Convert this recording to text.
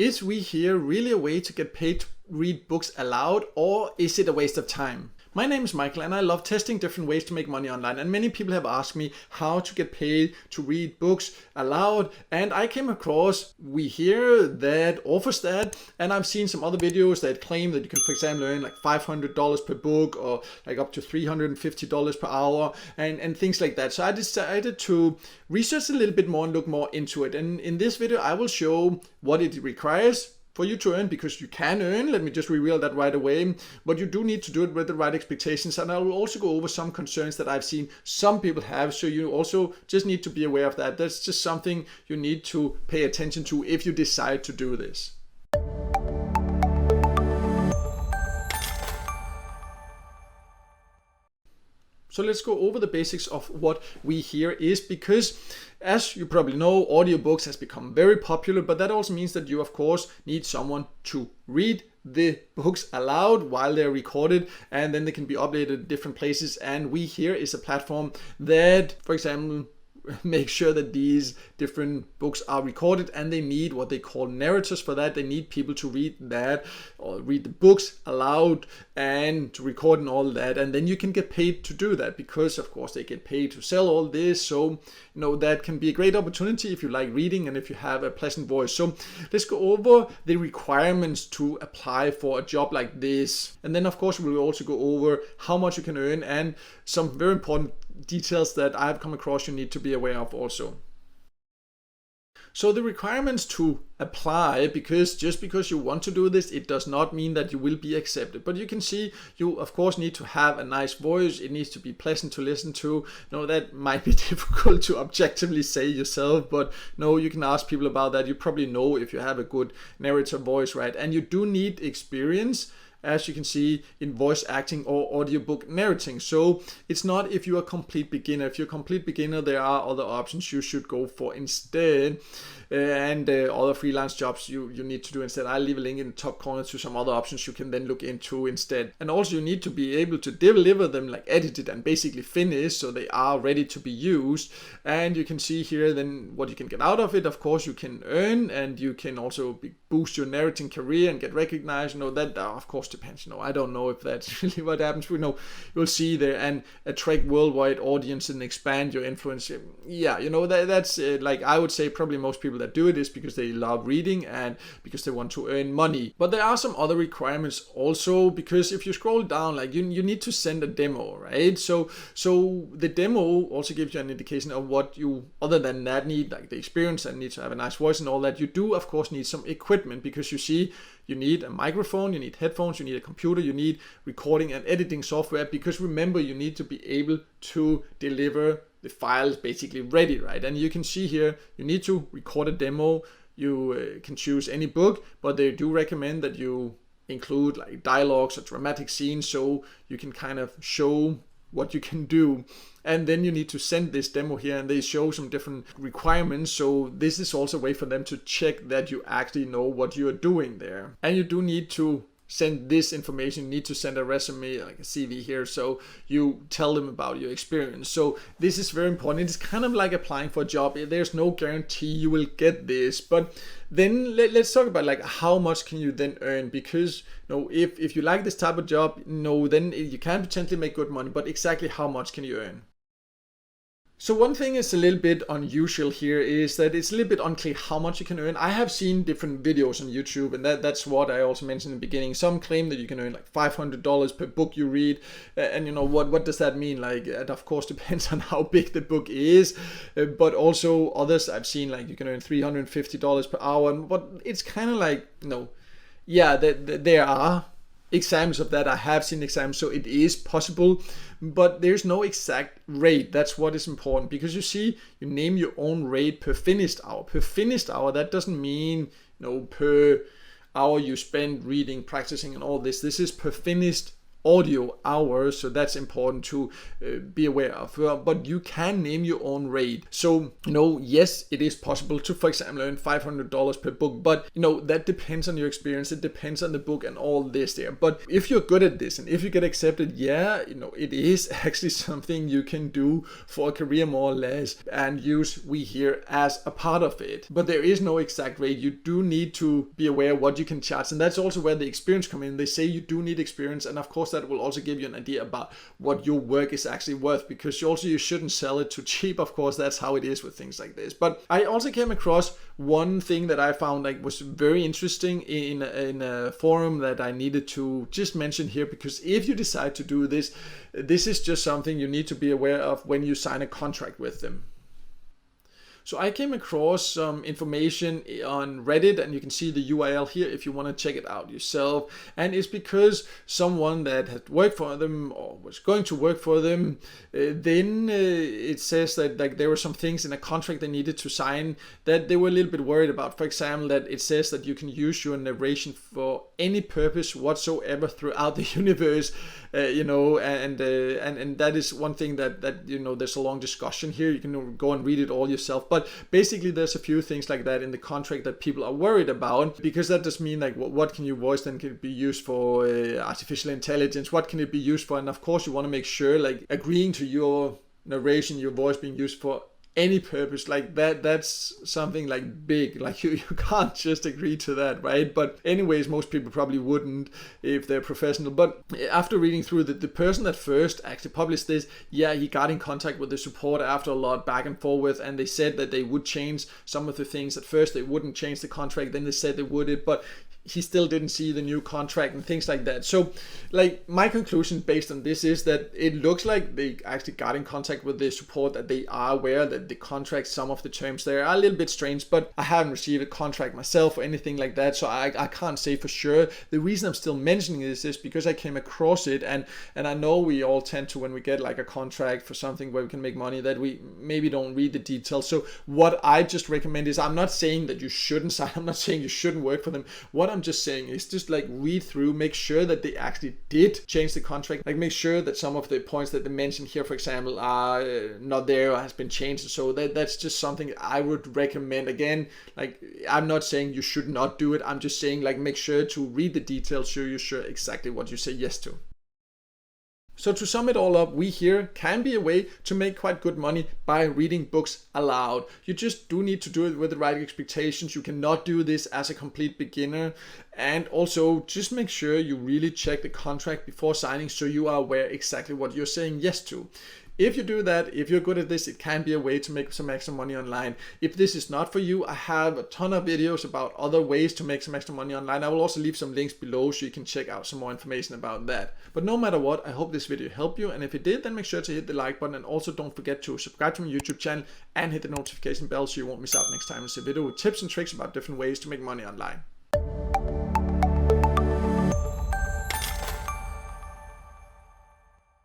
Is WeHear really a way to get paid to read books aloud, or is it a waste of time? My name is Michael and I love testing different ways to make money online, and many people have asked me how to get paid to read books aloud, and I came across WeHear that offers that, and I've seen some other videos that claim that you can, for example, earn like $500 per book or like up to $350 per hour and things like that. So I decided to research a little bit more and look more into it, and in this video I will show what it requires for you to earn, because you can earn, let me just reveal that right away, but you do need to do it with the right expectations, and I will also go over some concerns that I've seen some people have, so you also just need to be aware of that. That's just something you need to pay attention to if you decide to do this. So let's go over the basics of what WeHear is, because as you probably know, audiobooks has become very popular, but that also means that you of course need someone to read the books aloud while they're recorded, and then they can be uploaded in different places. And WeHear is a platform that, for example, make sure that these different books are recorded, and they need what they call narrators for that. They need people to read that or read the books aloud and to record and all that, and then you can get paid to do that, because of course they get paid to sell all this. So that can be a great opportunity if you like reading and if you have a pleasant voice. So let's go over the requirements to apply for a job like this, and then of course we'll also go over how much you can earn and some very important details that I've come across you need to be aware of also. So the requirements to apply, because just because you want to do this, it does not mean that you will be accepted. But you can see you of course need to have a nice voice. It needs to be pleasant to listen to. That might be difficult to objectively say yourself, but you can ask people about that. You probably know if you have a good narrator voice, right? And you do need experience, as you can see, in voice acting or audiobook narrating. So it's not if you're a complete beginner. If you're a complete beginner, there are other options you should go for instead, and other freelance jobs you need to do instead. I'll leave a link in the top corner to some other options you can then look into instead. And also you need to be able to deliver them, like edited and basically finished, so they are ready to be used. And you can see here then what you can get out of it. Of course you can earn, and you can also boost your narrating career and get recognized. That of course depends. I don't know if that's really what happens. You'll see there, and attract worldwide audience and expand your influence. Yeah, that's like I would say probably most people that do it is because they love reading and because they want to earn money. But there are some other requirements also, because if you scroll down, like you need to send a demo, right? So the demo also gives you an indication of what you other than that need, like the experience and need to have a nice voice and all that. You do of course need some equipment, because you see you need a microphone, you need headphones, you need a computer, you need recording and editing software, because remember you need to be able to deliver the files basically ready, right? And you can see here you need to record a demo. You can choose any book, but they do recommend that you include like dialogues or dramatic scenes, so you can kind of show what you can do. And then you need to send this demo here, and they show some different requirements. So this is also a way for them to check that you actually know what you're doing there. And you do need to send this information. You need to send a resume, like a CV here, so you tell them about your experience. So this is very important. It's kind of like applying for a job. There's no guarantee you will get this, but then let's talk about like how much can you then earn, because if you like this type of job, then you can potentially make good money, but exactly how much can you earn? So one thing is a little bit unusual here is that it's a little bit unclear how much you can earn. I have seen different videos on YouTube, and that's what I also mentioned in the beginning. Some claim that you can earn like $500 per book you read, and what does that mean? Like, it of course depends on how big the book is, but also others I've seen like you can earn $350 per hour. But it's kind of like yeah, there are examples of that. I have seen examples, so it is possible, but there's no exact rate. That's what is important, because you see you name your own rate per finished hour. Per finished hour, that doesn't mean per hour you spend reading, practicing and all this. This is per finished audio hours, so that's important to be aware of. But you can name your own rate. So, yes, it is possible to, for example, earn $500 per book, but that depends on your experience. It depends on the book and all this there. But if you're good at this and if you get accepted, it is actually something you can do for a career more or less, and use WeHear as a part of it. But there is no exact rate. You do need to be aware what you can charge, and that's also where the experience come in. They say you do need experience, and of course that will also give you an idea about what your work is actually worth, because you shouldn't sell it too cheap. Of course, that's how it is with things like this. But I also came across one thing that I found was very interesting in a forum that I needed to just mention here, because if you decide to do this, this is just something you need to be aware of when you sign a contract with them. So I came across some information on Reddit, and you can see the URL here if you want to check it out yourself. And it's because someone that had worked for them or was going to work for them, then it says that there were some things in a contract they needed to sign that they were a little bit worried about. For example, that it says that you can use your narration for any purpose whatsoever throughout the universe, and that is one thing that there's a long discussion here. You can go and read it all yourself. But basically, there's a few things like that in the contract that people are worried about, because that does mean what can your voice then can be used for, artificial intelligence, what can it be used for? And of course, you want to make sure agreeing to your narration, your voice being used for any purpose that's something big, you can't just agree to that, right? But anyways, most people probably wouldn't if they're professional. But after reading through the person that first actually published this, he got in contact with the support after a lot back and forth, and they said that they would change some of the things. At first they wouldn't change the contract, then they said they would, but he still didn't see the new contract and things like that. So my conclusion based on this is that it looks like they actually got in contact with the support, that they are aware that the contract, some of the terms there are a little bit strange, but I haven't received a contract myself or anything like that, so I can't say for sure. The reason I'm still mentioning this is because I came across it, and I know we all tend to, when we get a contract for something where we can make money, that we maybe don't read the details. So what I just recommend is, I'm not saying that you shouldn't sign, I'm not saying you shouldn't work for them. What I'm just saying is just read through, make sure that they actually did change the contract, make sure that some of the points that they mentioned here, for example, are not there or has been changed. So that's just something I would recommend. Again, I'm not saying you should not do it, I'm just saying make sure to read the details so you're sure exactly what you say yes to. So to sum it all up, WeHear can be a way to make quite good money by reading books aloud. You just do need to do it with the right expectations. You cannot do this as a complete beginner. And also just make sure you really check the contract before signing so you are aware exactly what you're saying yes to. If you do that, if you're good at this, it can be a way to make some extra money online. If this is not for you, I have a ton of videos about other ways to make some extra money online. I will also leave some links below so you can check out some more information about that. But no matter what, I hope this video helped you. And if it did, then make sure to hit the like button, and also don't forget to subscribe to my YouTube channel and hit the notification bell so you won't miss out next time I see a video with tips and tricks about different ways to make money online.